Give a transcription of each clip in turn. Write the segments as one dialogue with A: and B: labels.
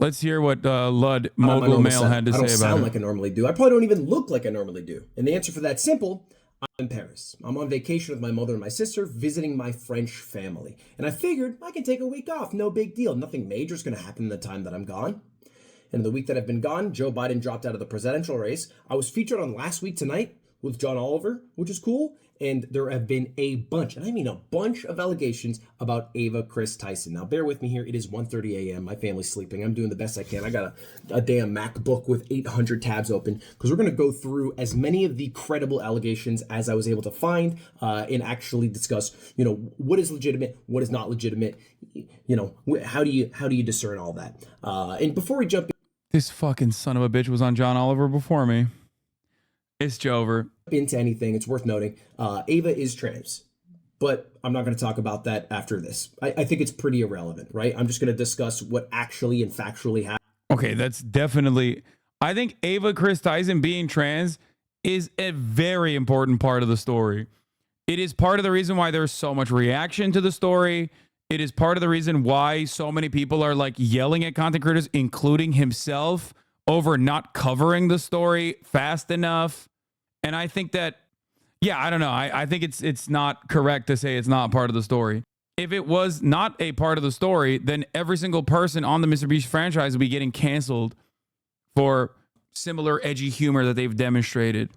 A: Let's hear what Lud
B: I'm a
A: Mogul
B: normal
A: Mail
B: self.
A: had to
B: I don't
A: say about
B: sound
A: it.
B: like I normally do. I probably don't even look like I normally do. And the answer for that's simple. I'm in Paris. I'm on vacation with my mother and my sister, visiting my French family. And I figured I can take a week off. No big deal. Nothing major is going to happen in the time that I'm gone. And in the week that I've been gone, Joe Biden dropped out of the presidential race. I was featured on Last Week Tonight with John Oliver, which is cool. And there have been a bunch, and I mean a bunch of allegations about Ava Kris Tyson. Now, bear with me here. It is 1:30 a.m. My family's sleeping. I'm doing the best I can. I got a damn MacBook with 800 tabs open because we're going to go through as many of the credible allegations as I was able to find and actually discuss, what is legitimate, what is not legitimate, how do you discern all that? And before we jump
A: This fucking son of a bitch was on John Oliver before me. It's Jover.
B: into anything, it's worth noting, Ava is trans, but I'm not going to talk about that after this. I think it's pretty irrelevant, right? I'm just going to discuss what actually and factually happened.
A: Okay, that's definitely... I think Ava Kris Tyson being trans is a very important part of the story. It is part of the reason why there's so much reaction to the story. It is part of the reason why so many people are like yelling at content creators, including himself, over not covering the story fast enough. And I think that, I don't know. I think it's not correct to say it's not part of the story. If it was not a part of the story, then every single person on the MrBeast franchise would be getting canceled for similar edgy humor that they've demonstrated.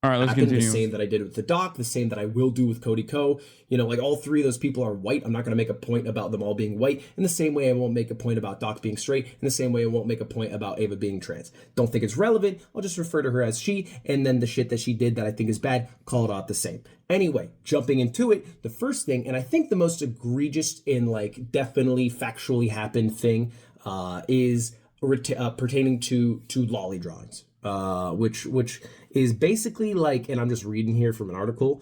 A: All right, let's continue.
B: The same that I did with the doc, the same that I will do with Cody Ko. All three of those people are white. I'm not going to make a point about them all being white. In the same way, I won't make a point about Doc being straight. In the same way, I won't make a point about Ava being trans. Don't think it's relevant. I'll just refer to her as she, and then the shit that she did that I think is bad, call it out the same. Anyway, jumping into it, the first thing, and I think the most egregious and definitely factually happened thing is pertaining to lolly drawings. Which is basically and I'm just reading here from an article,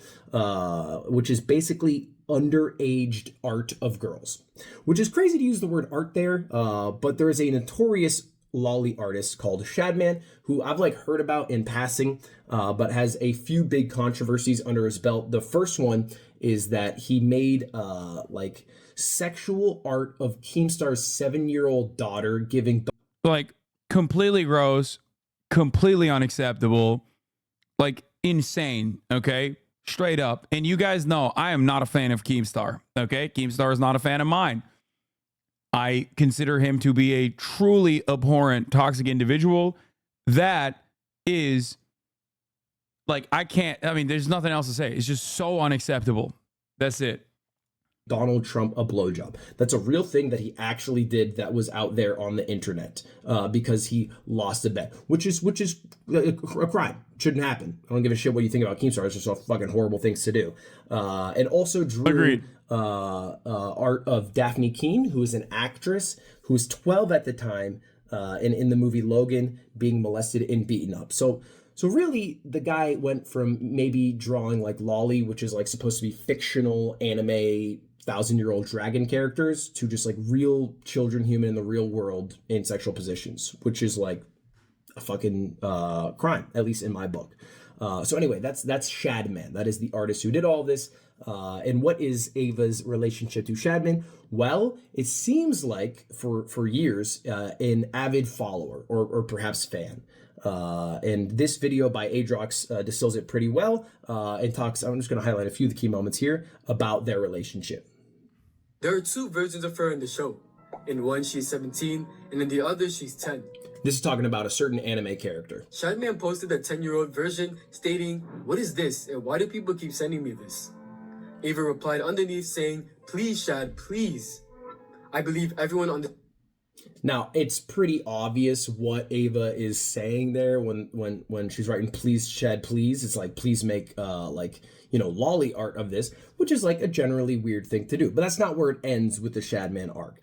B: which is basically underaged art of girls, which is crazy to use the word art there, but there is a notorious lolly artist called Shadman, who I've heard about in passing, but has a few big controversies under his belt. The first one is that he made sexual art of Keemstar's 7-year-old daughter giving
A: completely gross, completely unacceptable, insane, okay? Straight up. And you guys know I am not a fan of Keemstar, okay? Keemstar is not a fan of mine. I consider him to be a truly abhorrent, toxic individual that is, there's nothing else to say. It's just so unacceptable. That's it.
B: Donald Trump a blowjob. That's a real thing that he actually did that was out there on the internet because he lost a bet, which is a crime. Shouldn't happen. I don't give a shit what you think about Keemstar. It's just all fucking horrible things to do. And also drew art of Daphne Keene, who is an actress who was 12 at the time, and in the movie Logan being molested and beaten up. So really, the guy went from maybe drawing Lolly, which is supposed to be fictional anime 1,000-year-old dragon characters, to just real children, human in the real world in sexual positions, which is a fucking crime, at least in my book. So anyway, that's Shadman. That is the artist who did all this. And what is Ava's relationship to Shadman? Well, it seems like for years an avid follower or perhaps fan. And this video by Adrox distills it pretty well and talks, I'm just going to highlight a few of the key moments here about their relationship.
C: There are two versions of her in the show. In one, she's 17, and in the other, she's 10.
B: This is talking about a certain anime character.
C: Shadman posted a 10-year-old version stating, "What is this, and why do people keep sending me this?" Ava replied underneath saying, "Please, Shad, please. I believe everyone on the..."
B: Now, it's pretty obvious what Ava is saying there when she's writing, "Please, Shad, please." It's please make lolly art of this, which is a generally weird thing to do. But that's not where it ends with the Shadman arc.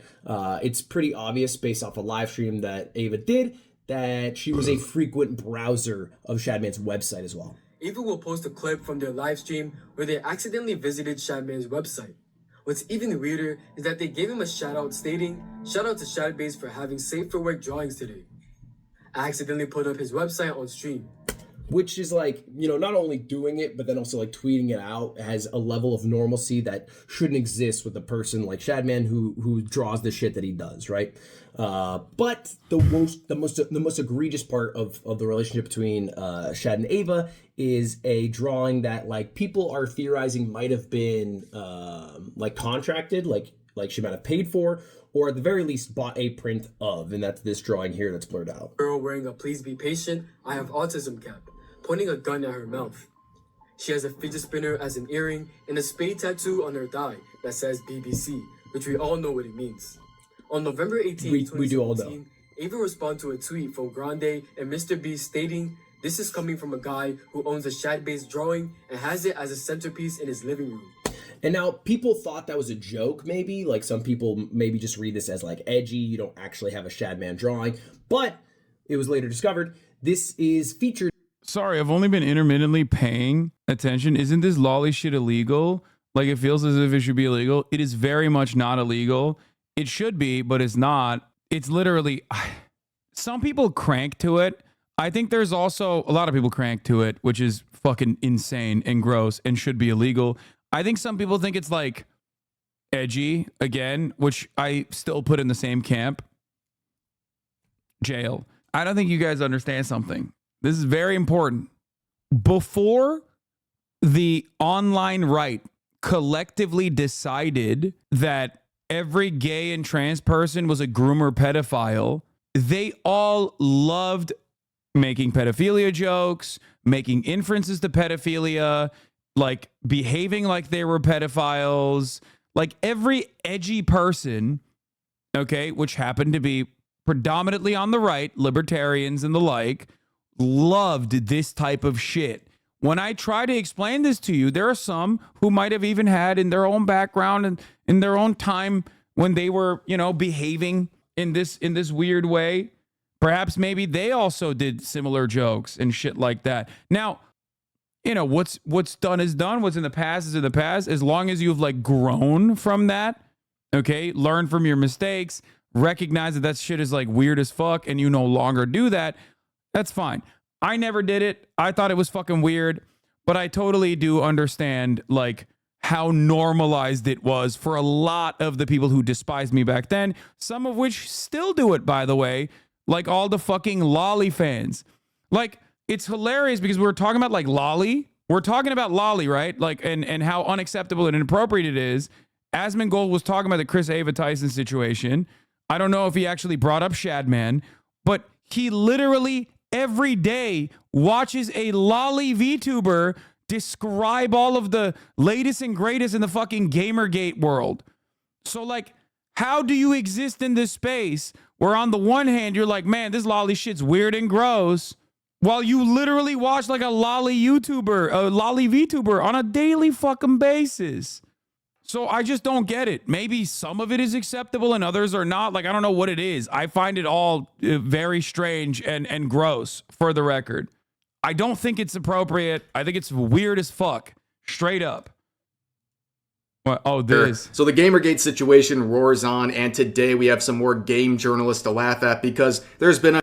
B: It's pretty obvious based off a live stream that Ava did that she was a frequent browser of Shadman's website as well.
C: Ava will post a clip from their live stream where they accidentally visited Shadman's website. What's even weirder is that they gave him a shout out stating, "Shout out to Shadbase for having safe for work drawings today. I accidentally put up his website on stream."
B: which is like, not only doing it, but then also like tweeting it out has a level of normalcy that shouldn't exist with a person like Shadman who draws the shit that he does, right? But the most egregious part of the relationship between Shad and Ava is a drawing that like people are theorizing might have been like contracted, like she might have paid for, or at the very least bought a print of, and that's this drawing here that's blurred out.
C: Girl wearing a "Please be patient, I have autism" cap, pointing a gun at her mouth. She has a fidget spinner as an earring and a spade tattoo on her thigh that says BBC, which we all know what it means. On November 18,
B: we do all know.
C: Ava responded to a tweet from Grande and MrBeast stating, "This is coming from a guy who owns a Shad-based drawing and has it as a centerpiece in his living room."
B: And now people thought that was a joke, maybe. Like some people maybe just read this as like edgy. You don't actually have a Shadman drawing. But it was later discovered this is featured.
A: Sorry, I've only been intermittently paying attention. Isn't this lolly shit illegal? Like it feels as if it should be illegal. It is very much not illegal. It should be, but it's not. It's literally, some people crank to it. I think there's also a lot of people crank to it, which is fucking insane and gross and should be illegal. I think some people think it's like edgy again, which I still put in the same camp. Jail. I don't think you guys understand something. This is very important. Before the online right collectively decided that every gay and trans person was a groomer pedophile, they all loved making pedophilia jokes, making inferences to pedophilia, like behaving like they were pedophiles. Like every edgy person, okay, which happened to be predominantly on the right, libertarians and the like, loved this type of shit. When I try to explain this to you, there are some who might have even had in their own background and in their own time when they were, behaving in this weird way. Perhaps maybe they also did similar jokes and shit like that. Now, what's done is done. What's in the past is in the past. As long as you've like grown from that, okay, learn from your mistakes, recognize that shit is like weird as fuck and you no longer do that, that's fine. I never did it. I thought it was fucking weird, but I totally do understand like how normalized it was for a lot of the people who despised me back then, some of which still do it, by the way, like all the fucking lolly fans. Like, it's hilarious because we're talking about like lolly. We're talking about lolly, right? Like, and how unacceptable and inappropriate it is. Asmongold was talking about the Kris Ava Tyson situation. I don't know if he actually brought up Shadman, but he literally every day watches a lolly VTuber describe all of the latest and greatest in the fucking Gamergate world. So like, how do you exist in this space where on the one hand, you're like, man, this lolly shit's weird and gross, while you literally watch like a lolly YouTuber, a lolly VTuber on a daily fucking basis? So I just don't get it. Maybe some of it is acceptable and others are not. Like, I don't know what it is. I find it all very strange and gross, for the record. I don't think it's appropriate. I think it's weird as fuck. Straight up. What? Oh, this.
D: So the Gamergate situation roars on, and today we have some more game journalists to laugh at because there's been a...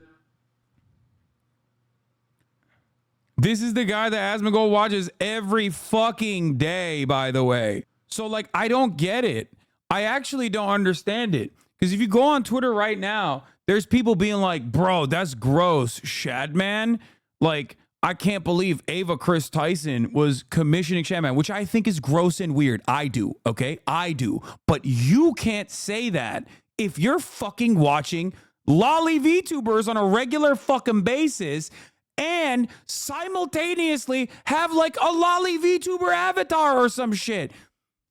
A: This is the guy that Asmongold watches every fucking day, by the way. So, like, I don't get it. I actually don't understand it. Because if you go on Twitter right now, there's people being like, bro, that's gross, Shadman. Like, I can't believe Ava Kris Tyson was commissioning Shadman, which I think is gross and weird. I do, okay? I do. But you can't say that if you're fucking watching lolly VTubers on a regular fucking basis and simultaneously have like a lolly VTuber avatar or some shit.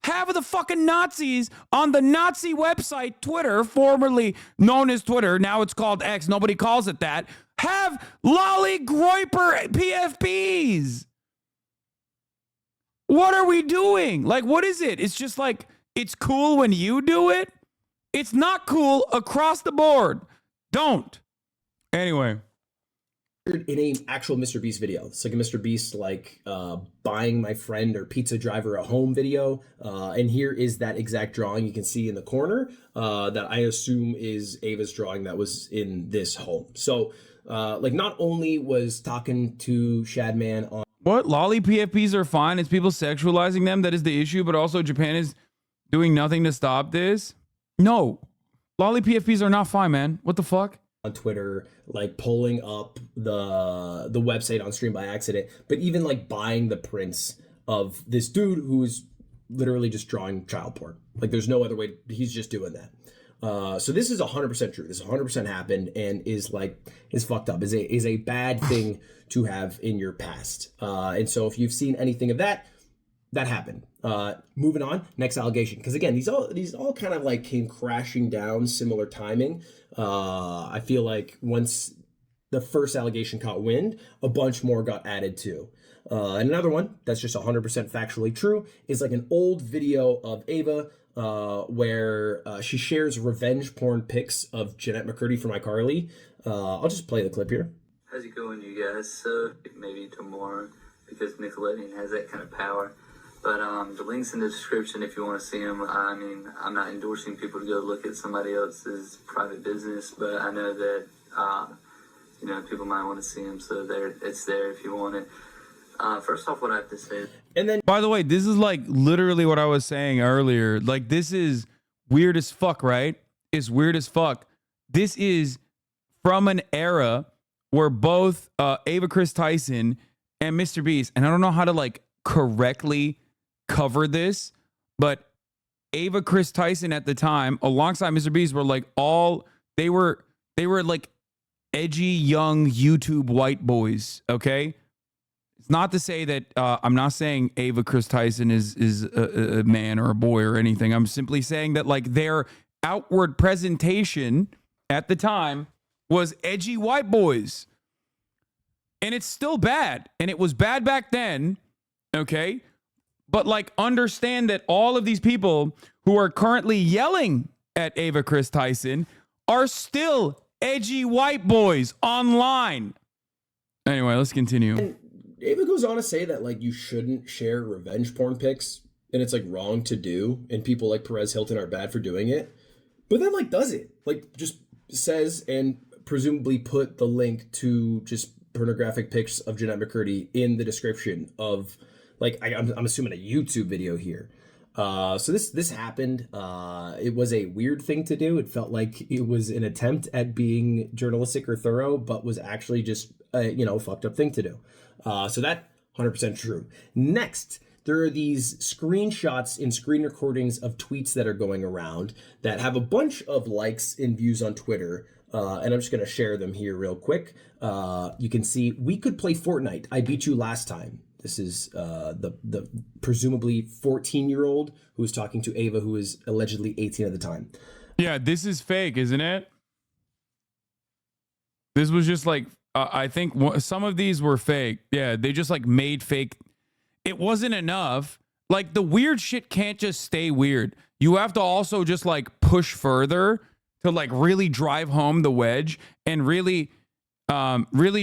A: Have the fucking Nazis on the Nazi website, Twitter, formerly known as Twitter, now it's called X, nobody calls it that, have lolly groiper PFPs. What are we doing? Like, what is it? It's just like, it's cool when you do it. It's not cool across the board. Don't. Anyway.
B: in a actual MrBeast video. It's like a MrBeast like buying my friend or pizza driver a home video. And here is that exact drawing you can see in the corner that I assume is Ava's drawing that was in this home. So like not only was talking to Shadman on
A: What? Lolly PFPs are fine. It's people sexualizing them that is the issue, but also Japan is doing nothing to stop this. No. Lolly PFPs are not fine, man. What the fuck?
B: on Twitter, like pulling up the website on stream by accident, but even like buying the prints of this dude who's literally just drawing child porn. Like there's no other way. He's just doing that. So this is 100% true. This 100% happened and is fucked up. Is a bad thing to have in your past. And so if you've seen anything of that happened. Moving on, next allegation. Because again, these all kind of like came crashing down, similar timing. I feel like once the first allegation caught wind, a bunch more got added too. And another one that's just 100% factually true is like an old video of Ava where she shares revenge porn pics of Jeanette McCurdy from iCarly. I'll just play the clip here.
E: How's it going, you guys? Maybe tomorrow, because Nickelodeon has that kind of power. But the link's in the description if you want to see them. I mean, I'm not endorsing people to go look at somebody else's private business, but I know that, people might want to see them, so it's there if you want it. First off, what I have to say.
B: And then,
A: by the way, this is like literally what I was saying earlier. Like, this is weird as fuck, right? It's weird as fuck. This is from an era where both Ava Kris Tyson and MrBeast, and I don't know how to like correctly cover this, but Ava Kris Tyson at the time, alongside MrBeast, were like they were like edgy young YouTube white boys. Okay. It's not to say that I'm not saying Ava Kris Tyson is a man or a boy or anything. I'm simply saying that like their outward presentation at the time was edgy white boys. And it's still bad. And it was bad back then. Okay. But like understand that all of these people who are currently yelling at Ava Kris Tyson are still edgy white boys online. Anyway, let's continue.
B: and Ava goes on to say that like you shouldn't share revenge porn pics and it's like wrong to do, and people like Perez Hilton are bad for doing it, but then like does it, like just says and presumably put the link to just pornographic pics of Jeanette McCurdy in the description of like I'm assuming a YouTube video here. So this happened. It was a weird thing to do. It felt like it was an attempt at being journalistic or thorough, but was actually just a fucked up thing to do. So that 100% true. Next, there are these screenshots and screen recordings of tweets that are going around that have a bunch of likes and views on Twitter. And I'm just going to share them here real quick. You can see, "We could play Fortnite. I beat you last time." This is the presumably 14-year-old who was talking to Ava, who was allegedly 18 at the time.
A: Yeah, this is fake, isn't it? This was just like, I think some of these were fake. Yeah, they just like made fake. It wasn't enough. Like the weird shit can't just stay weird. You have to also just like push further to like really drive home the wedge and really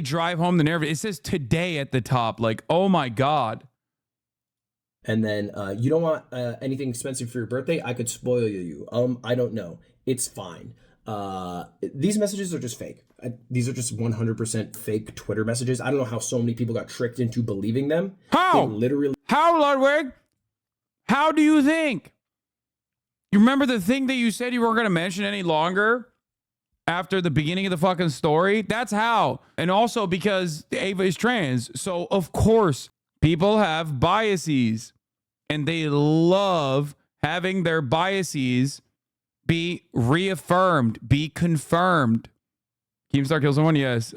A: drive home the narrative. It says "today" at the top. Like, oh my God.
B: And then you don't want anything expensive for your birthday? I could spoil you. I don't know. It's fine. These messages are just fake. These are just 100% fake Twitter messages. I don't know how so many people got tricked into believing them.
A: How? How, Ludwig? How do you think? You remember the thing that you said you weren't going to mention any longer after the beginning of the fucking story? That's how. And also because Ava is trans. So, of course, people have biases. And they love having their biases be reaffirmed, be confirmed. Keemstar killed someone? Yes.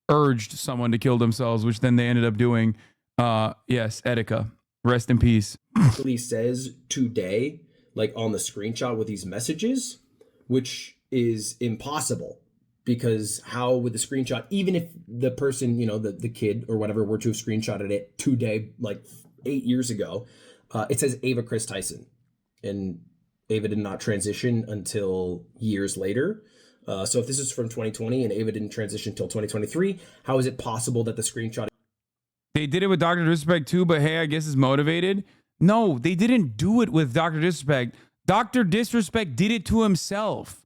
A: Urged someone to kill themselves, which then they ended up doing. Yes, Etika. Rest in peace.
B: Actually says "today" like on the screenshot with these messages, which is impossible, because how would the screenshot, even if the person, the kid or whatever were to have screenshotted it today, like 8 years ago, it says Ava Kris Tyson, and Ava did not transition until years later. So if this is from 2020 and Ava didn't transition until 2023, how is it possible that the screenshot?
A: They did it with Dr. Disrespect too, but hey, I guess it's motivated. No, they didn't do it with Dr. Disrespect. Dr. Disrespect did it to himself.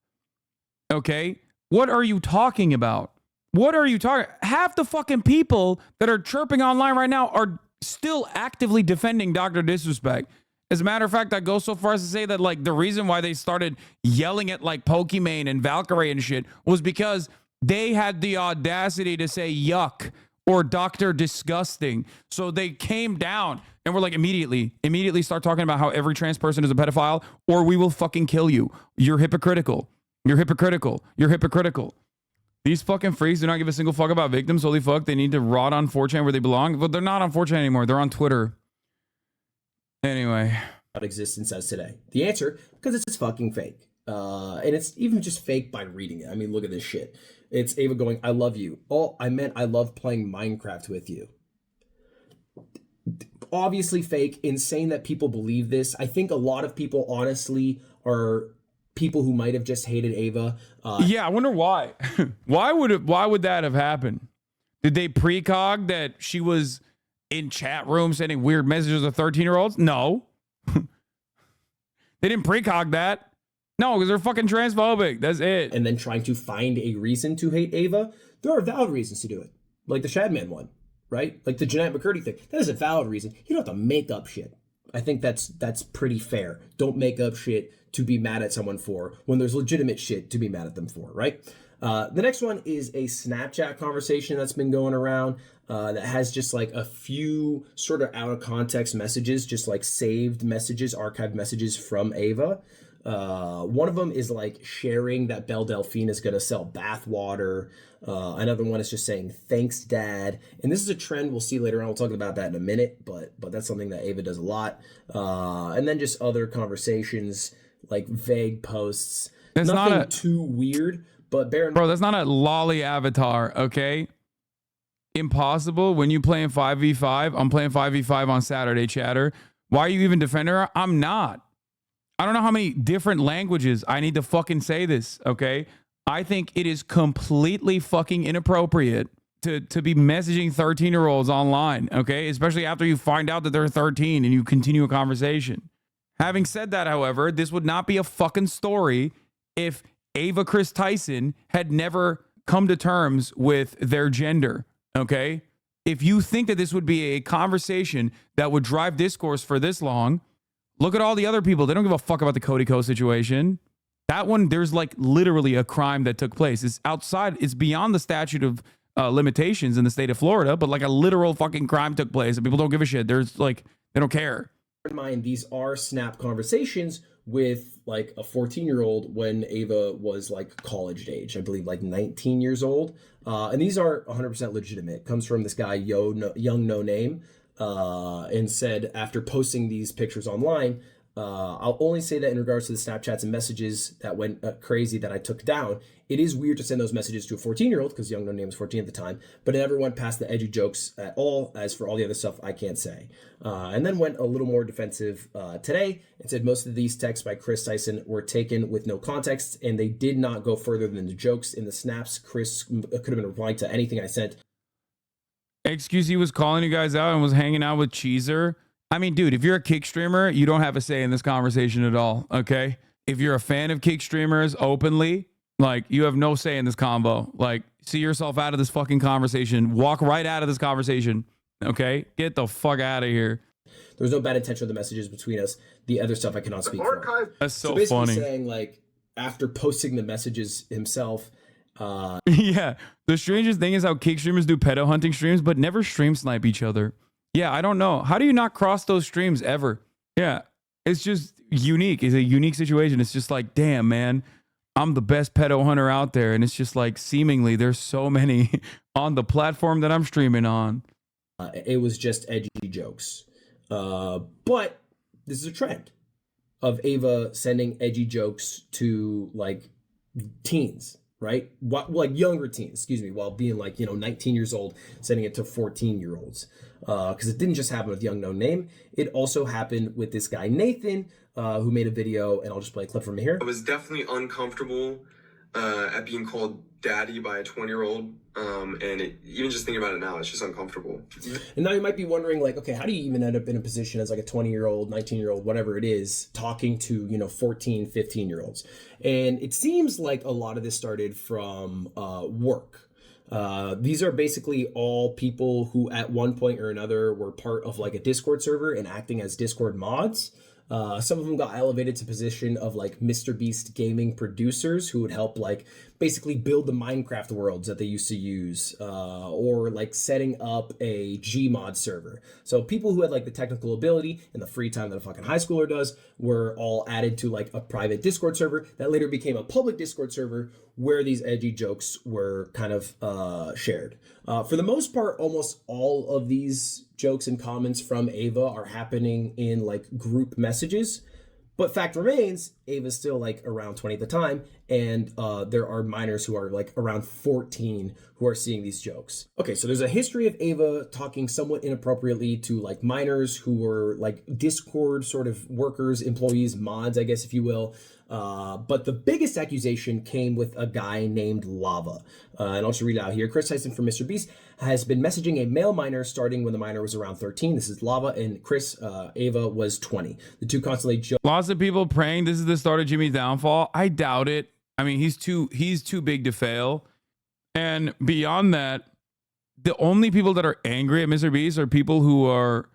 A: Okay? What are you talking about? What are you talking? Half the fucking people that are chirping online right now are still actively defending Dr. Disrespect. As a matter of fact, I go so far as to say that like the reason why they started yelling at like Pokimane and Valkyrie and shit was because they had the audacity to say yuck or Dr. Disgusting. So they came down and were like immediately start talking about how every trans person is a pedophile or we will fucking kill you. You're hypocritical. You're hypocritical. You're hypocritical. These fucking freaks do not give a single fuck about victims. Holy fuck. They need to rot on 4chan where they belong. But they're not on 4chan anymore. They're on Twitter. Anyway.
B: Existence as today? The answer, because it's just fucking fake. And it's even just fake by reading it. I mean, look at this shit. It's Ava going, I love you. Oh, I meant I love playing Minecraft with you. Obviously fake. Insane that people believe this. I think a lot of people honestly are people who might have just hated Ava.
A: Yeah, I wonder why. Why would that have happened? Did they precog that she was in chat rooms sending weird messages to 13-year-olds? No. They didn't precog that. No, because they're fucking transphobic. That's it.
B: And then trying to find a reason to hate Ava. There are valid reasons to do it. Like the Shadman one, right? Like the Jeanette McCurdy thing. That is a valid reason. You don't have to make up shit. I think that's pretty fair. Don't make up shit to be mad at someone for when there's legitimate shit to be mad at them for, right? The next one is a Snapchat conversation that's been going around that has just like a few sort of out of context messages, just like saved messages, archived messages from Ava. One of them is like sharing that Belle Delphine is going to sell bath water. Another one is just saying, thanks, Dad. And this is a trend we'll see later on. We'll talk about that in a minute, but that's something that Ava does a lot. And then just other conversations, like vague posts.
A: That's
B: nothing
A: not
B: too weird, but
A: bro, that's not a lolly avatar, okay? Impossible. When you playing 5v5, I'm playing 5v5 on Saturday, chatter. Why are you even defending her? I'm not. I don't know how many different languages I need to fucking say this, okay? I think it is completely fucking inappropriate to be messaging 13-year-olds online, okay? Especially after you find out that they're 13 and you continue a conversation. Having said that, however, this would not be a fucking story if Ava Kris Tyson had never come to terms with their gender, okay? If you think that this would be a conversation that would drive discourse for this long, look at all the other people. They don't give a fuck about the Cody Co situation. That one, there's like literally a crime that took place. It's outside, it's beyond the statute of limitations in the state of Florida, but like a literal fucking crime took place and people don't give a shit. There's like, they don't care.
B: in mind, these are snap conversations with like a 14-year-old when Ava was like college age, I believe like 19 years old. And these are 100% legitimate. Comes from this guy, Young No Name, and said after posting these pictures online, I'll only say that in regards to the Snapchats and messages that went crazy that I took down, it is weird to send those messages to a 14-year-old because Young No Name was 14 at the time, but it never went past the edgy jokes at all. As for all the other stuff, I can't say. And then went a little more defensive today and said most of these texts by Kris Tyson were taken with no context and they did not go further than the jokes in the snaps. Kris could have been replying to anything I sent.
A: Excuse, he was calling you guys out and was hanging out with Cheezer. I mean, dude, if you're a kick streamer, you don't have a say in this conversation at all, okay? If you're a fan of kick streamers openly, like, you have no say in this combo. Like, see yourself out of this fucking conversation. Walk right out of this conversation, okay? Get the fuck out of here.
B: There was no bad intention of the messages between us. The other stuff I cannot speak for.
A: That's so
B: basically
A: funny.
B: Saying, like, after posting the messages himself...
A: yeah, the strangest thing is how kick streamers do pedo hunting streams, but never stream snipe each other. Yeah, I don't know. How do you not cross those streams ever? Yeah, it's just unique. It's a unique situation. It's just like, damn, man, I'm the best pedo hunter out there. And it's just like, seemingly, there's so many on the platform that I'm streaming on.
B: It was just edgy jokes. But this is a trend of Ava sending edgy jokes to, like, teens, right? Like younger teens, while being like, 19 years old, sending it to 14-year-olds. Because it didn't just happen with Young No Name. It also happened with this guy, Nathan, who made a video, and I'll just play a clip from here.
F: I was definitely uncomfortable at being called daddy by a 20-year-old. Even just thinking about it now, it's just uncomfortable.
B: And now you might be wondering, like, okay, how do you even end up in a position as like a 20-year-old, 19-year-old, whatever it is, talking to, 14, 15-year-olds? And it seems like a lot of this started from work. These are basically all people who at one point or another were part of like a Discord server and acting as Discord mods. Some of them got elevated to position of like MrBeast gaming producers who would help like basically build the Minecraft worlds that they used to use, or like setting up a Gmod server. So people who had like the technical ability and the free time that a fucking high schooler does were all added to like a private Discord server that later became a public Discord server where these edgy jokes were kind of shared. For the most part, almost all of these jokes and comments from Ava are happening in like group messages. But fact remains, Ava's still like around 20 at the time, and there are minors who are like around 14 who are seeing these jokes. Okay, so there's a history of Ava talking somewhat inappropriately to like minors who were like Discord sort of workers, employees, mods, I guess, if you will. But the biggest accusation came with a guy named Lava. And I'll just read it out here. Kris Tyson from MrBeast has been messaging a male minor starting when the minor was around 13. This is Lava, and Ava was 20. The two constantly joke.
A: Lots of people praying this is the start of Jimmy's downfall. I doubt it. I mean, he's too big to fail. And beyond that, the only people that are angry at MrBeast are people who are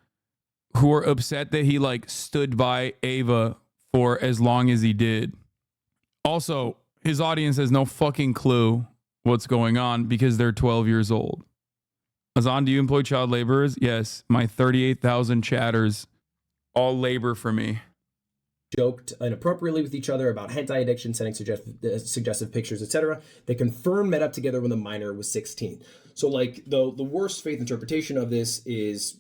A: upset that he like stood by Ava for as long as he did. Also, his audience has no fucking clue what's going on because they're 12 years old. Hasan, do you employ child laborers? Yes, my 38,000 chatters all labor for me.
B: Joked inappropriately with each other about hentai addiction, sending suggestive pictures, etc. They confirmed met up together when the minor was 16. So like the worst faith interpretation of this is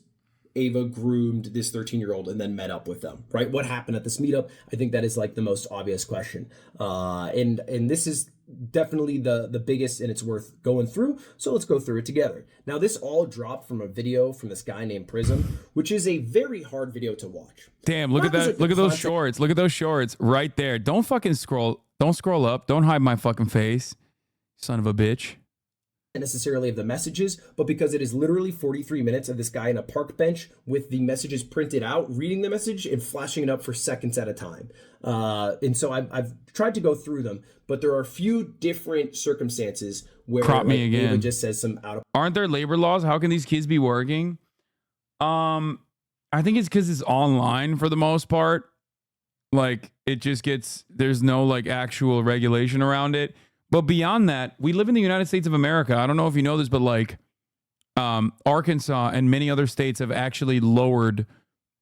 B: Ava groomed this 13-year-old and then met up with them, right? What happened at this meetup? I think that is like the most obvious question. And this is definitely the biggest, and it's worth going through. So let's go through it together. Now, this all dropped from a video from this guy named Prism, which is a very hard video to watch.
A: Damn, look at that. Look at those shorts. Look at those shorts right there. Don't fucking scroll. Don't scroll up. Don't hide my fucking face. Son of a bitch.
B: Necessarily of the messages, but because it is literally 43 minutes of this guy in a park bench with the messages printed out, reading the message and flashing it up for seconds at a time. And so I've tried to go through them, but there are a few different circumstances where
A: Crop me again.
B: Ava just says some out of.
A: Aren't there labor laws? How can these kids be working? I think it's because it's online for the most part. Like it just gets, there's no like actual regulation around it. But beyond that, we live in the United States of America. I don't know if you know this, but like Arkansas and many other states have actually lowered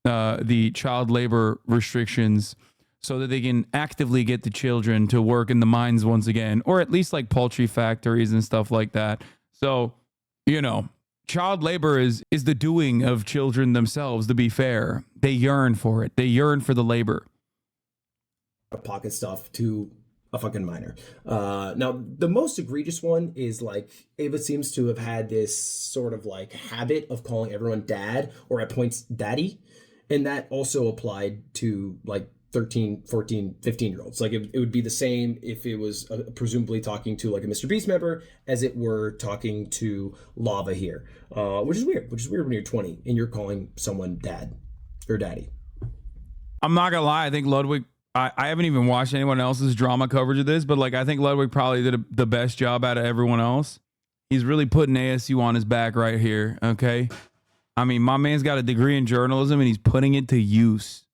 A: the child labor restrictions so that they can actively get the children to work in the mines once again, or at least like poultry factories and stuff like that. So, child labor is the doing of children themselves, to be fair. They yearn for it. They yearn for the labor.
B: Pocket stuff to a fucking minor. Now, the most egregious one is like Ava seems to have had this sort of like habit of calling everyone dad or at points daddy. And that also applied to like 13, 14, 15-year-olds. Like it would be the same if it was presumably talking to like a MrBeast member as it were talking to Lava here, which is weird when you're 20 and you're calling someone dad or daddy.
A: I'm not gonna lie. I think Ludwig, I haven't even watched anyone else's drama coverage of this, but like I think Ludwig probably did the best job out of everyone else. He's really putting ASU on his back right here. Okay. I mean, my man's got a degree in journalism and he's putting it to use.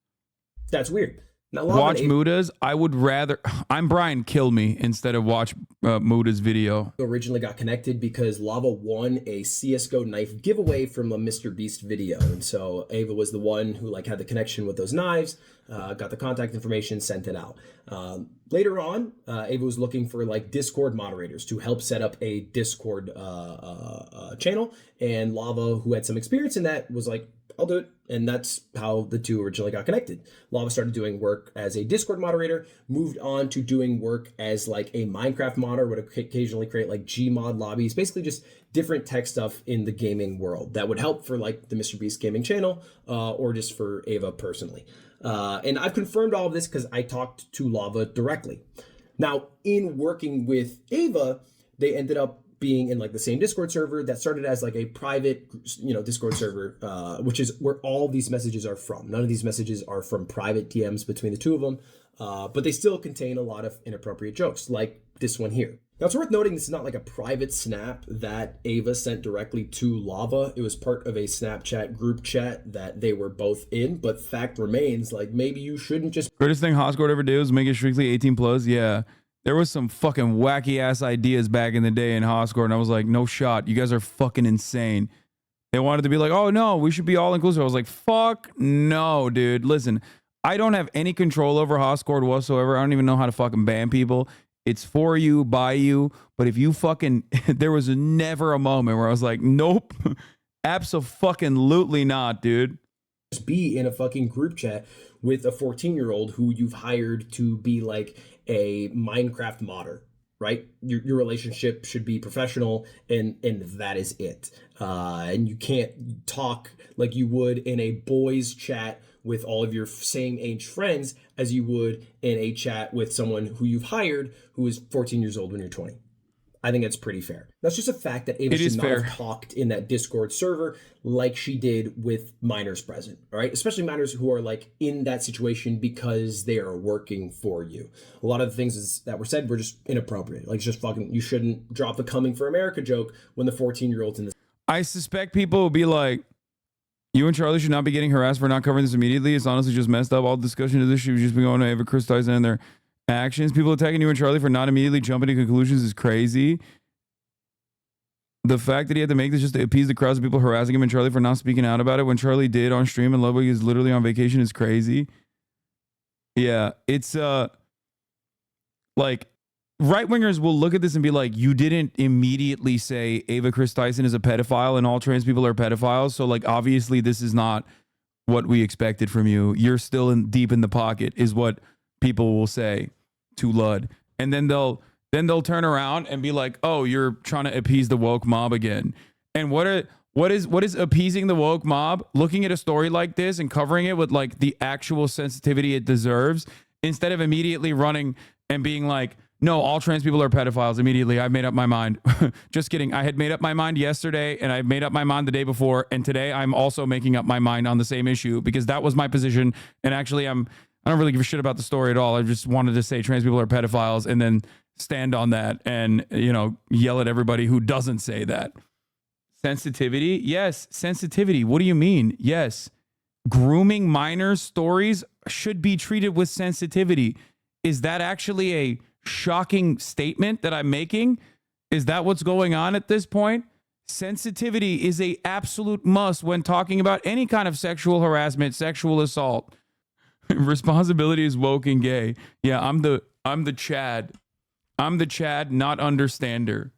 B: That's weird. Now,
A: watch Muda's. I'm Brian, kill me instead of watch Muda's video.
B: Originally got connected because Lava won a CSGO knife giveaway from a MrBeast video. And so Ava was the one who like had the connection with those knives, got the contact information, sent it out. Later on, Ava was looking for like Discord moderators to help set up a Discord channel. And Lava, who had some experience in that, was like, I'll do it. And that's how the two originally got connected. Lava started doing work as a Discord moderator, moved on to doing work as like a Minecraft modder, would occasionally create like Gmod lobbies, basically just different tech stuff in the gaming world that would help for like the MrBeast gaming channel or just for Ava personally. And I've confirmed all of this because I talked to Lava directly. Now, in working with Ava, they ended up being in like the same Discord server that started as like a private, Discord server, which is where all these messages are from. None of these messages are from private DMs between the two of them, but they still contain a lot of inappropriate jokes, like this one here. Now, it's worth noting this is not like a private snap that Ava sent directly to Lava. It was part of a Snapchat group chat that they were both in, but fact remains, like, maybe you shouldn't just...
A: Greatest thing Hoscourt ever did was make it strictly 18 plus. Yeah. There was some fucking wacky ass ideas back in the day in Hoscourt, and I was like, no shot. You guys are fucking insane. They wanted to be like, oh no, we should be all inclusive. I was like, fuck no, dude. Listen, I don't have any control over Hoscourt whatsoever. I don't even know how to fucking ban people. It's for you, by you. But if you fucking, there was never a moment where I was like, nope, abso-fucking-lutely not, dude.
B: Be in a fucking group chat with a 14-year-old who you've hired to be like a Minecraft modder, right? Your relationship should be professional, and that is it. And you can't talk like you would in a boys chat with all of your same age friends as you would in a chat with someone who you've hired who is 14 years old when you're 20. I think that's pretty fair. That's just a fact that Ava should not have talked in that Discord server like she did with minors present, all right? Especially minors who are like in that situation because they are working for you. A lot of the things that were said were just inappropriate. Like, just fucking, you shouldn't drop the coming for America joke when the 14-year-old's in this.
A: I suspect people will be like, you and Charlie should not be getting harassed for not covering this immediately. It's honestly just messed up. All discussion of this should just be going to Ava Kris Tyson and their actions. People attacking you and Charlie for not immediately jumping to conclusions is crazy. The fact that he had to make this just to appease the crowds of people harassing him and Charlie for not speaking out about it when Charlie did on stream and Ludwig is literally on vacation is crazy. Yeah, it's like right-wingers will look at this and be like, you didn't immediately say Ava Kris Tyson is a pedophile and all trans people are pedophiles. So like, obviously this is not what we expected from you. You're still deep in the pocket is what people will say to Lud. And then they'll turn around and be like, oh, you're trying to appease the woke mob again. And what is appeasing the woke mob? Looking at a story like this and covering it with like the actual sensitivity it deserves, instead of immediately running and being like, no, all trans people are pedophiles immediately. I've made up my mind. Just kidding. I had made up my mind yesterday and I made up my mind the day before. And today I'm also making up my mind on the same issue because that was my position. And actually I don't really give a shit about the story at all. I just wanted to say trans people are pedophiles and then stand on that and, yell at everybody who doesn't say that. Sensitivity? Yes, sensitivity. What do you mean? Yes. Grooming minors stories should be treated with sensitivity. Is that actually a shocking statement that I'm making? Is that what's going on at this point? Sensitivity is a absolute must when talking about any kind of sexual harassment, sexual assault. Responsibility is woke and gay. Yeah, I'm the Chad. I'm the Chad, not understander.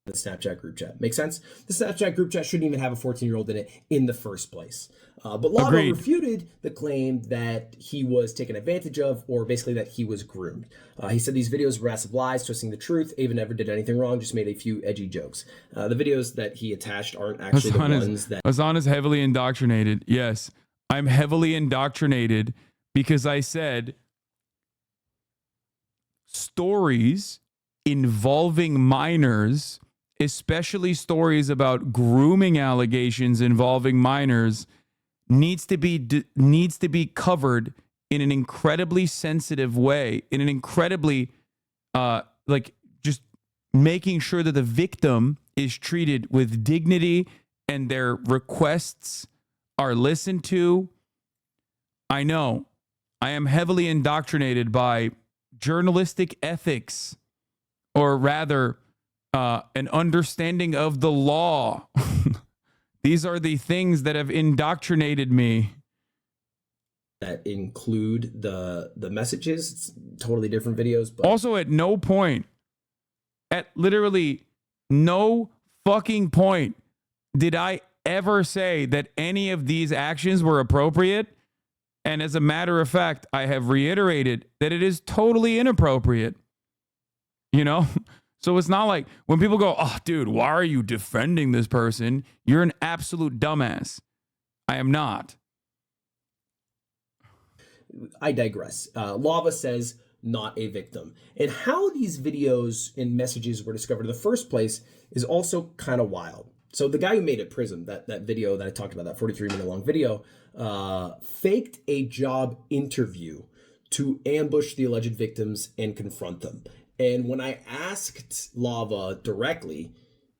B: The Snapchat group chat. Make sense? The Snapchat group chat shouldn't even have a 14-year-old in it in the first place. But Lava refuted the claim that he was taken advantage of, or basically that he was groomed. He said these videos were massive lies, twisting the truth. Ava never did anything wrong, just made a few edgy jokes. The videos that he attached aren't actually the ones that...
A: Hasan is heavily indoctrinated. Yes, I'm heavily indoctrinated because I said stories involving minors, especially stories about grooming allegations involving minors, needs to be covered in an incredibly sensitive way, in an incredibly just making sure that the victim is treated with dignity and their requests are listened to. I know I am heavily indoctrinated by journalistic ethics, or rather an understanding of the law. These are the things that have indoctrinated me.
B: That include the messages. It's totally different videos. But
A: also, at no point, at literally no fucking point, did I ever say that any of these actions were appropriate. And as a matter of fact, I have reiterated that it is totally inappropriate. So it's not like when people go, oh, dude, why are you defending this person? You're an absolute dumbass. I am not.
B: I digress. Lava says not a victim. And how these videos and messages were discovered in the first place is also kind of wild. So the guy who made it, Prism, that video that I talked about, that 43-minute long video, faked a job interview to ambush the alleged victims and confront them. And when I asked Lava directly,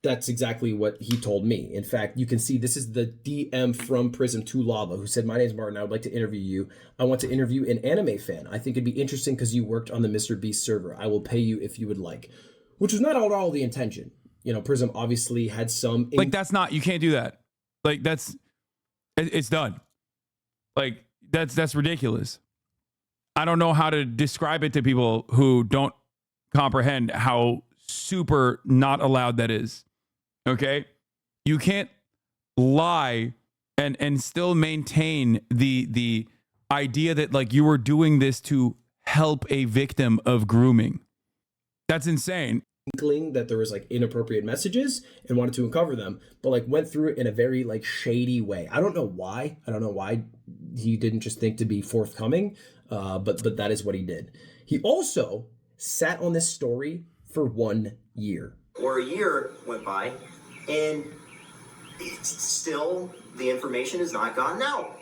B: that's exactly what he told me. In fact, you can see this is the DM from Prism to Lava, who said, "My name is Martin. I would like to interview you. I want to interview an anime fan. I think it'd be interesting because you worked on the MrBeast server. I will pay you if you would like," which was not at all the intention. You know, Prism obviously had some...
A: Like, that's not... You can't do that. Like, that's... It's done. Like, that's ridiculous. I don't know how to describe it to people who don't comprehend how super not allowed that is. Okay? You can't lie and still maintain the idea that, like, you were doing this to help a victim of grooming. That's insane.
B: Inkling that there was like inappropriate messages and wanted to uncover them, but like went through it in a very like shady way. I don't know why he didn't just think to be forthcoming, but that is what he did. He also sat on this story for 1 year.
G: Or a year went by, and still the information has not gotten out.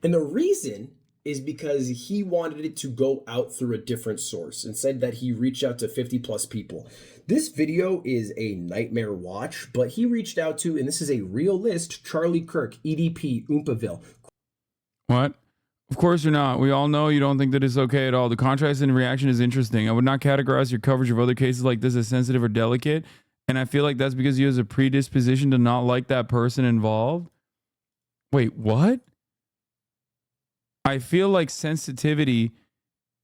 B: And the reason is because he wanted it to go out through a different source and said that he reached out to 50 plus people. This video is a nightmare watch, but he reached out to, and this is a real list, Charlie Kirk, EDP, Oompaville.
A: What? Of course you're not. We all know you don't think that it's okay at all. The contrast and reaction is interesting. I would not categorize your coverage of other cases like this as sensitive or delicate. And I feel like that's because you have a predisposition to not like that person involved. Wait, what? I feel like sensitivity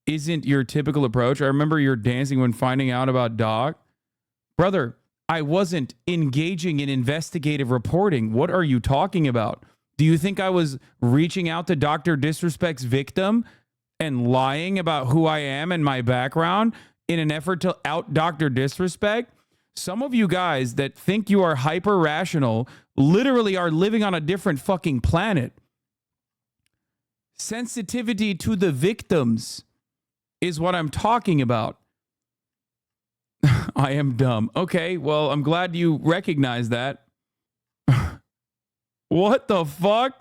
A: isn't your typical approach. I remember you're dancing when finding out about Doc. Brother, I wasn't engaging in investigative reporting. What are you talking about? Do you think I was reaching out to Dr. Disrespect's victim and lying about who I am and my background in an effort to out Dr. Disrespect? Some of you guys that think you are hyper rational literally are living on a different fucking planet. Sensitivity to the victims is what I'm talking about. I am dumb. Okay, well, I'm glad you recognize that. What the fuck?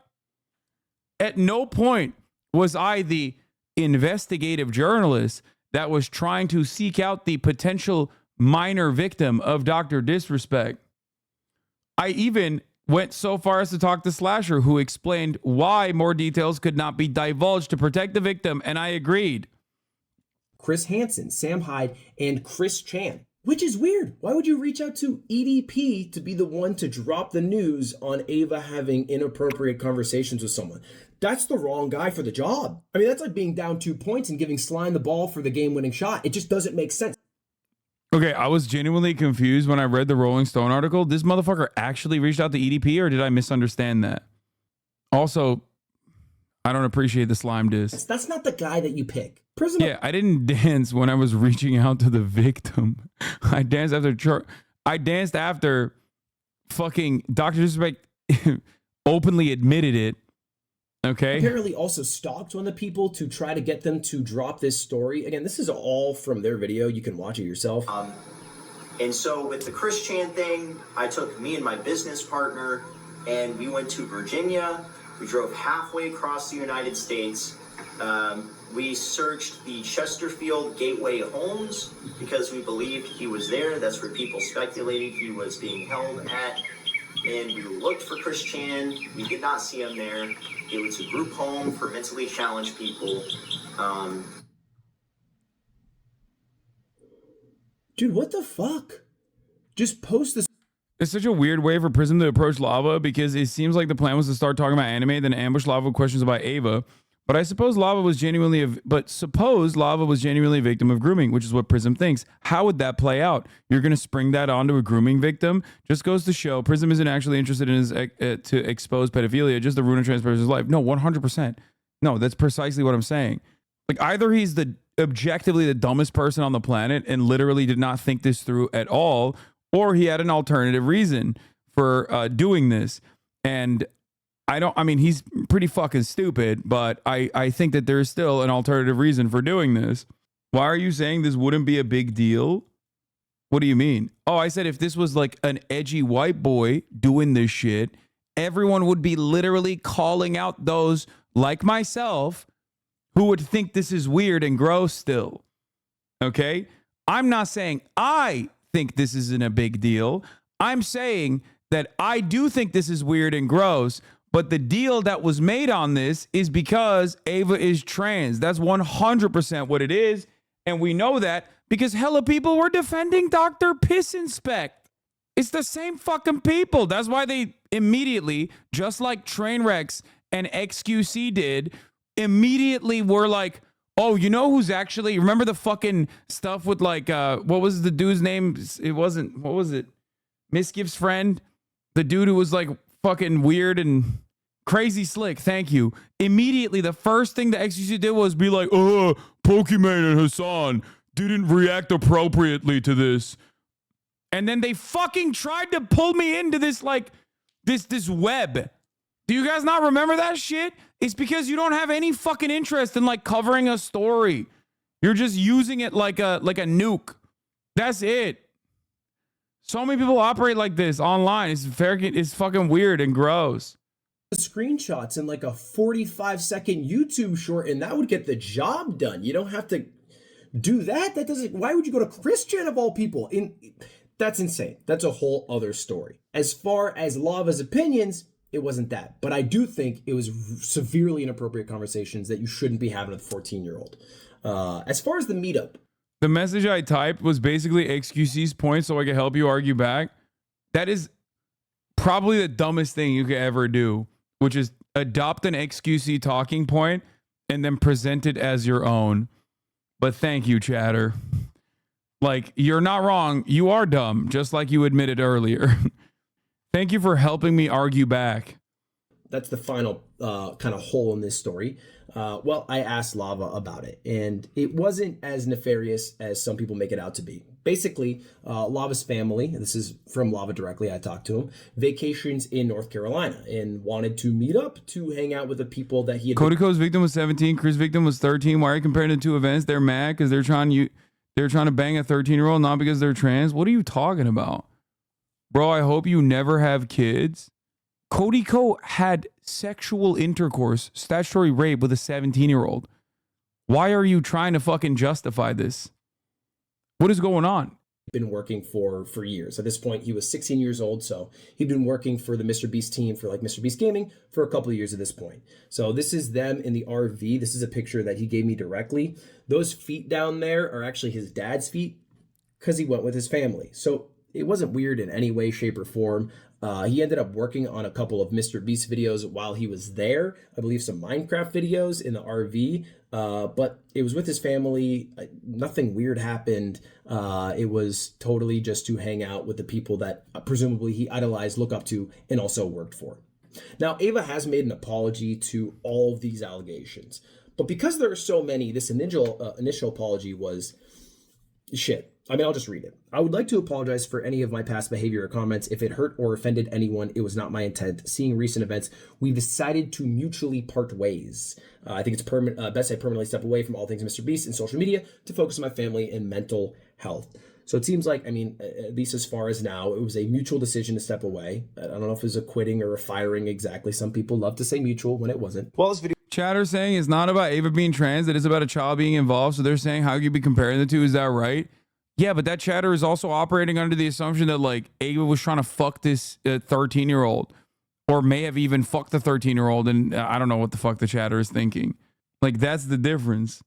A: At no point was I the investigative journalist that was trying to seek out the potential minor victim of Dr. Disrespect. I even went so far as to talk to Slasher, who explained why more details could not be divulged to protect the victim, and I agreed.
B: Chris Hansen, Sam Hyde, and Chris Chan, which is weird. Why would you reach out to EDP to be the one to drop the news on Ava having inappropriate conversations with someone? That's the wrong guy for the job. I mean, that's like being down 2 points and giving Slime the ball for the game-winning shot. It just doesn't make sense.
A: Okay, I was genuinely confused when I read the Rolling Stone article. This motherfucker actually reached out to EDP, or did I misunderstand that? Also, I don't appreciate the slime diss.
B: That's not the guy that you pick. Prism.
A: Yeah, I didn't dance when I was reaching out to the victim. I danced after fucking Dr. Disrespect openly admitted it. Okay.
B: Apparently also stalked one of the people to try to get them to drop this story. Again, this is all from their video. You can watch it yourself.
G: And so with the Chris Chan thing, I took me and my business partner and we went to Virginia. We drove halfway across the United States. We searched the Chesterfield Gateway homes because we believed he was there. That's where people speculated he was being held at. And we looked for Chris Chan. We did not see him there. It was a group home for mentally challenged people.
B: Dude, what the fuck? Just post this.
A: It's such a weird way for Prism to approach Lava, because it seems like the plan was to start talking about anime, then ambush Lava with questions about Ava. But I suppose Lava was genuinely a victim of grooming, which is what Prism thinks. How would that play out? You're going to spring that onto a grooming victim? Just goes to show Prism isn't actually interested in his to expose pedophilia, just to ruin and transfer his life. No, 100%. No, that's precisely what I'm saying. Like, either he's objectively the dumbest person on the planet and literally did not think this through at all, or he had an alternative reason for doing this. And I mean, he's pretty fucking stupid, but I think that there's still an alternative reason for doing this. Why are you saying this wouldn't be a big deal? What do you mean? Oh, I said if this was like an edgy white boy doing this shit, everyone would be literally calling out those like myself who would think this is weird and gross still. Okay? I'm not saying I think this isn't a big deal. I'm saying that I do think this is weird and gross, but the deal that was made on this is because Ava is trans. That's 100% what it is. And we know that because hella people were defending Dr. Piss Inspect. It's the same fucking people. That's why they immediately, just like Trainwrecks and XQC did, immediately were like, oh, you know who's actually, remember the fucking stuff with like, what was the dude's name? It wasn't, what was it? Misgift's friend? The dude who was like fucking weird and crazy slick. Thank you. Immediately, the first thing the XQC did was be like, oh, Pokemon and Hasan didn't react appropriately to this. And then they fucking tried to pull me into this, like, this web. Do you guys not remember that shit? It's because you don't have any fucking interest in, like, covering a story. You're just using it like a nuke. That's it. So many people operate like this online. It's fucking weird and gross.
B: Screenshots in like a 45-second YouTube short, and that would get the job done. You don't have to do that. That doesn't. Why would you go to Christian of all people? That's insane. That's a whole other story. As far as Lava's opinions, it wasn't that, but I do think it was severely inappropriate conversations that you shouldn't be having with a 14-year-old. As far as the meetup,
A: the message I typed was basically XQC's point so I could help you argue back. That is probably the dumbest thing you could ever do, which is adopt an XQC talking point and then present it as your own. But thank you, chatter. Like, you're not wrong. You are dumb, just like you admitted earlier. Thank you for helping me argue back.
B: That's the final kind of hole in this story. Well, I asked Lava about it, and it wasn't as nefarious as some people make it out to be. Basically, Lava's family, this is from Lava directly, I talked to him, vacations in North Carolina and wanted to meet up to hang out with the people that he had.
A: Cody's victim was 17, Chris' victim was 13. Why are you comparing the two events? They're mad because they're trying to bang a 13-year-old, not because they're trans. What are you talking about? Bro, I hope you never have kids. Cody Co had sexual intercourse, statutory rape with a 17-year-old. Why are you trying to fucking justify this? What is going on?
B: Been working for years. At this point, he was 16 years old, so he'd been working for the MrBeast team for like MrBeast Gaming for a couple of years at this point. So this is them in the RV. This is a picture that he gave me directly. Those feet down there are actually his dad's feet because he went with his family. So it wasn't weird in any way, shape, or form. He ended up working on a couple of MrBeast videos while he was there. I believe some Minecraft videos in the RV, but it was with his family. Nothing weird happened. It was totally just to hang out with the people that presumably he idolized, looked up to, and also worked for. Now, Ava has made an apology to all of these allegations, but because there are so many, this initial apology was shit. I mean, I'll just read it. I would like to apologize for any of my past behavior or comments. If it hurt or offended anyone, it was not my intent. Seeing recent events, we decided to mutually part ways. I think it's best I permanently step away from all things MrBeast and social media to focus on my family and mental health. So it seems like, I mean, at least as far as now, it was a mutual decision to step away. I don't know if it was a quitting or a firing exactly. Some people love to say mutual when it wasn't.
H: Well, this video.
A: Chatter saying it's not about Ava being trans, it is about a child being involved. So they're saying, how could you be comparing the two? Is that right? Yeah, but that chatter is also operating under the assumption that like Ava was trying to fuck this 13-year-old or may have even fucked the 13-year-old. And I don't know what the fuck the chatter is thinking. Like, that's the difference.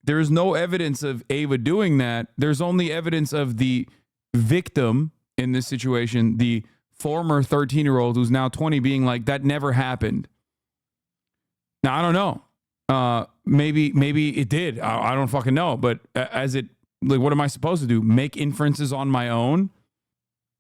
A: There is no evidence of Ava doing that. There's only evidence of the victim in this situation, the former 13-year-old who's now 20 being like, that never happened. Now, I don't know. Maybe it did. I don't fucking know. But as it, like, what am I supposed to do? Make inferences on my own?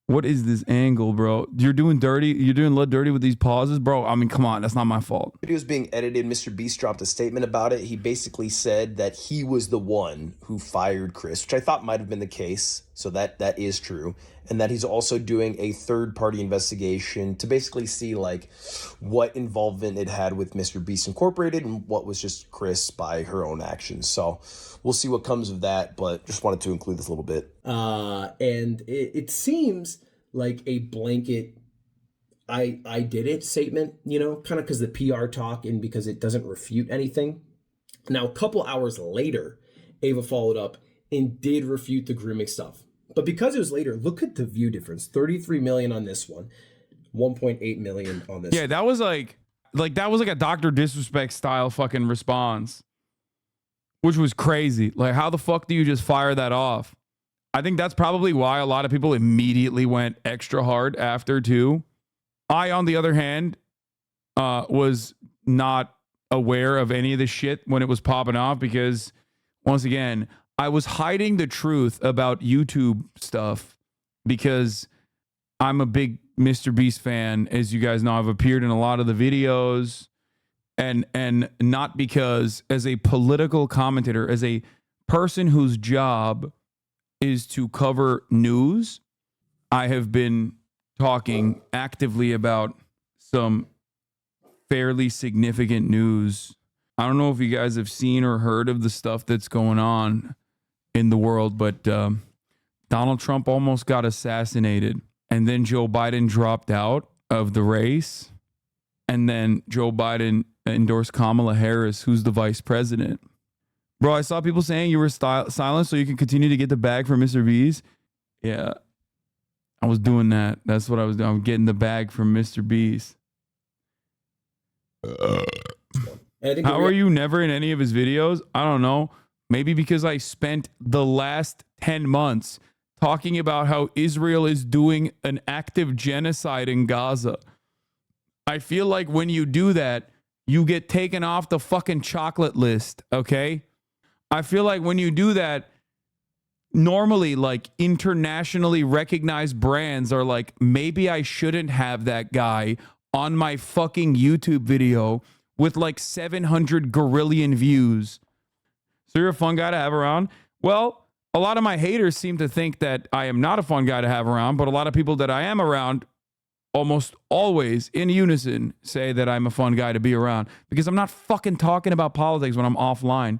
A: What is this angle, bro? You're doing dirty. You're doing Lud dirty with these pauses, bro. I mean, come on. That's not my fault.
H: Video's being edited. MrBeast dropped a statement about it. He basically said that he was the one who fired Chris, which I thought might have been the case. So that is true. And that he's also doing a third-party investigation to basically see like what involvement it had with MrBeast Incorporated and what was just Kris by her own actions. So we'll see what comes of that, but just wanted to include this a little bit.
B: And it seems like a blanket I did it statement, you know, kind of because the PR talk and because it doesn't refute anything. Now, a couple hours later, Ava followed up and did refute the grooming stuff. But because it was later, look at the view difference. 33 million on this one, 1.8 million on this.
A: Yeah, that was like that was like a Dr. Disrespect style fucking response, which was crazy. Like, how the fuck do you just fire that off? I think that's probably why a lot of people immediately went extra hard after too. I, on the other hand, was not aware of any of this shit when it was popping off because, once again, I was hiding the truth about YouTube stuff because I'm a big MrBeast fan. As you guys know, I've appeared in a lot of the videos, and not because as a political commentator, as a person whose job is to cover news, I have been talking actively about some fairly significant news. I don't know if you guys have seen or heard of the stuff that's going on in the world, but Donald Trump almost got assassinated, and then Joe Biden dropped out of the race, and then Joe Biden endorsed Kamala Harris, who's the vice president. Bro, I saw people saying you were silent so you can continue to get the bag for MrBeast. Yeah, I was doing that. That's what I was doing. I'm getting the bag from MrBeast. How are you never in any of his videos? I don't know. Maybe because I spent the last 10 months talking about how Israel is doing an active genocide in Gaza. I feel like when you do that, you get taken off the fucking chocolate list, okay? I feel like when you do that, normally, like, internationally recognized brands are like, maybe I shouldn't have that guy on my fucking YouTube video with like 700 gorillion views. So you're a fun guy to have around? Well, a lot of my haters seem to think that I am not a fun guy to have around, but a lot of people that I am around almost always in unison say that I'm a fun guy to be around because I'm not fucking talking about politics when I'm offline.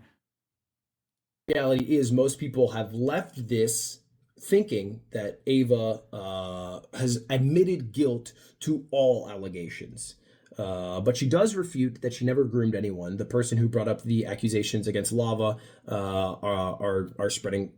B: Reality is most people have left this thinking that Ava has admitted guilt to all allegations. But she does refute that she never groomed anyone. The person who brought up the accusations against Lava are spreading,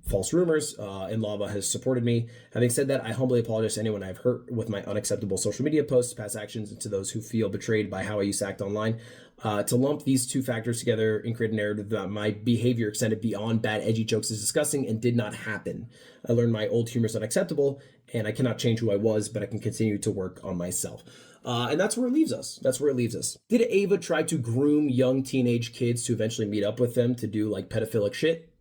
B: false rumors, and Lava has supported me. Having said that, I humbly apologize to anyone I've hurt with my unacceptable social media posts, past actions, and to those who feel betrayed by how I used to act online. To lump these two factors together and create a narrative that my behavior extended beyond bad, edgy jokes is disgusting and did not happen. I learned my old humor is unacceptable, and I cannot change who I was, but I can continue to work on myself. And that's where it leaves us. Did Ava try to groom young teenage kids to eventually meet up with them to do like pedophilic shit?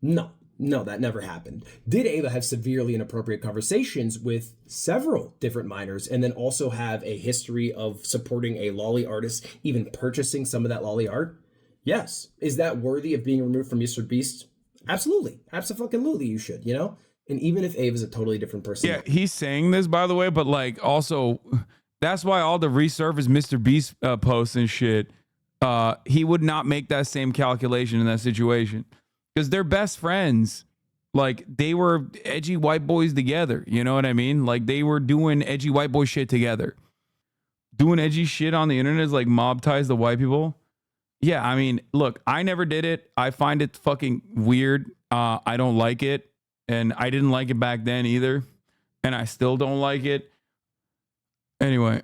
B: No, that never happened. Did Ava have severely inappropriate conversations with several different minors and then also have a history of supporting a lolly artist, even purchasing some of that lolly art? Yes. Is that worthy of being removed from MrBeast? Absolutely. Absolutely you should, And even if Ava's a totally different person.
A: Yeah, he's saying this, by the way, but like also... That's why all the resurfaced MrBeast posts and shit, he would not make that same calculation in that situation because they're best friends. Like, they were edgy white boys together. You know what I mean? Like, they were doing edgy white boy shit together. Doing edgy shit on the internet is like mob ties to white people. Yeah, I mean, look, I never did it. I find it fucking weird. I don't like it. And I didn't like it back then either. And I still don't like it. Anyway,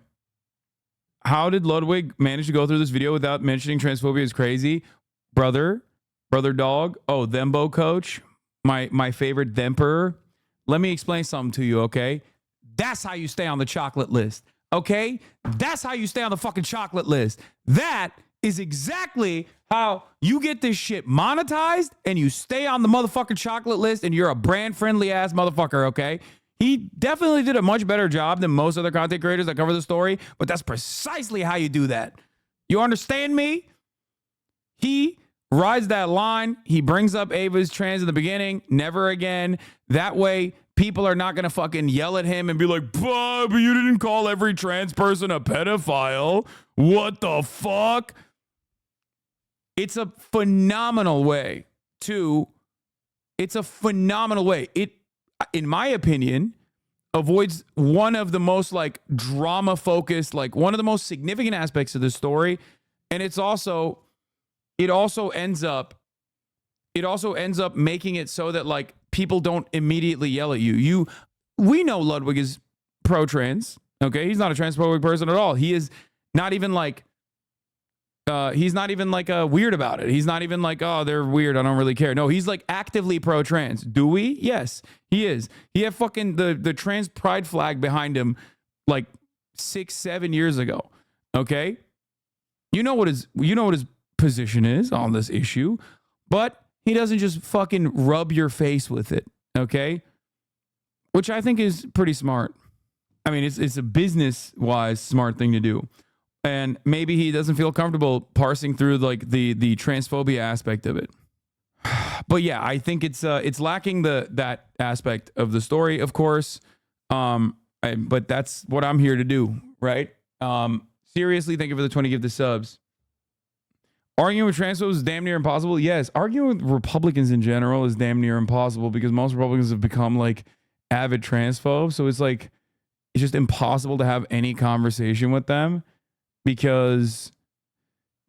A: how did Ludwig manage to go through this video without mentioning transphobia is crazy? Brother dog. Oh, Thembo coach. My favorite Themperor. Let me explain something to you, okay? That's how you stay on the chocolate list, okay? That's how you stay on the fucking chocolate list. That is exactly how you get this shit monetized and you stay on the motherfucking chocolate list and you're a brand friendly ass motherfucker, okay? He definitely did a much better job than most other content creators that cover the story, but that's precisely how you do that. You understand me? He rides that line. He brings up Ava's trans in the beginning, never again. That way, people are not going to fucking yell at him and be like, but you didn't call every trans person a pedophile. What the fuck? It's a phenomenal way It, in my opinion, avoids one of the most like drama focused, like one of the most significant aspects of the story. And it also ends up making it so that like people don't immediately yell at you. We know Ludwig is pro-trans. Okay. He's not a transphobic person at all. He is not even like, he's not even like weird about it. He's not even like, oh, they're weird, I don't really care. No, he's like actively pro-trans. Do we? Yes, he is. He had fucking the trans pride flag behind him like 6-7 years ago. Okay, you know what his position is on this issue, but he doesn't just fucking rub your face with it. Okay, which I think is pretty smart. I mean, it's a business-wise smart thing to do. And maybe he doesn't feel comfortable parsing through like the transphobia aspect of it. But yeah, I think it's lacking that aspect of the story, of course. But that's what I'm here to do, right? Seriously, thank you for the 20 gift subs. Arguing with transphobes is damn near impossible. Yes, arguing with Republicans in general is damn near impossible because most Republicans have become like avid transphobes. So it's like it's just impossible to have any conversation with them. Because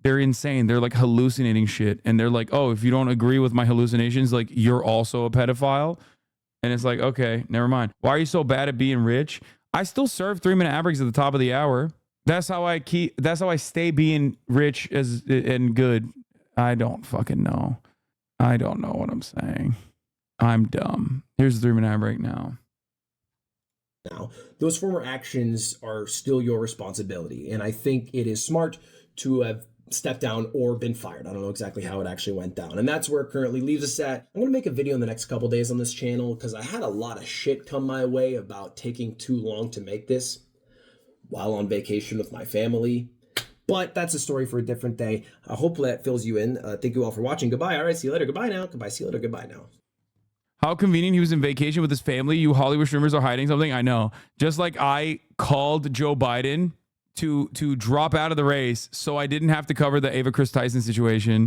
A: they're insane. They're like hallucinating shit. And they're like, oh, if you don't agree with my hallucinations, like you're also a pedophile. And it's like, okay, never mind. Why are you so bad at being rich? I still serve 3-minute ad breaks at the top of the hour. That's how I stay being rich and good. I don't fucking know. I don't know what I'm saying. I'm dumb. Here's the 3-minute ad break now.
B: Now, those former actions are still your responsibility. And I think it is smart to have stepped down or been fired. I don't know exactly how it actually went down. And that's where it currently leaves us at. I'm going to make a video in the next couple days on this channel because I had a lot of shit come my way about taking too long to make this while on vacation with my family. But that's a story for a different day. Hopefully that fills you in. Thank you all for watching. Goodbye. All right. See you later. Goodbye now. Goodbye. See you later. Goodbye now.
A: How convenient he was in vacation with his family. You Hollywood streamers are hiding something. I know. Just like I called Joe Biden to drop out of the race so I didn't have to cover the Ava Kris Tyson situation.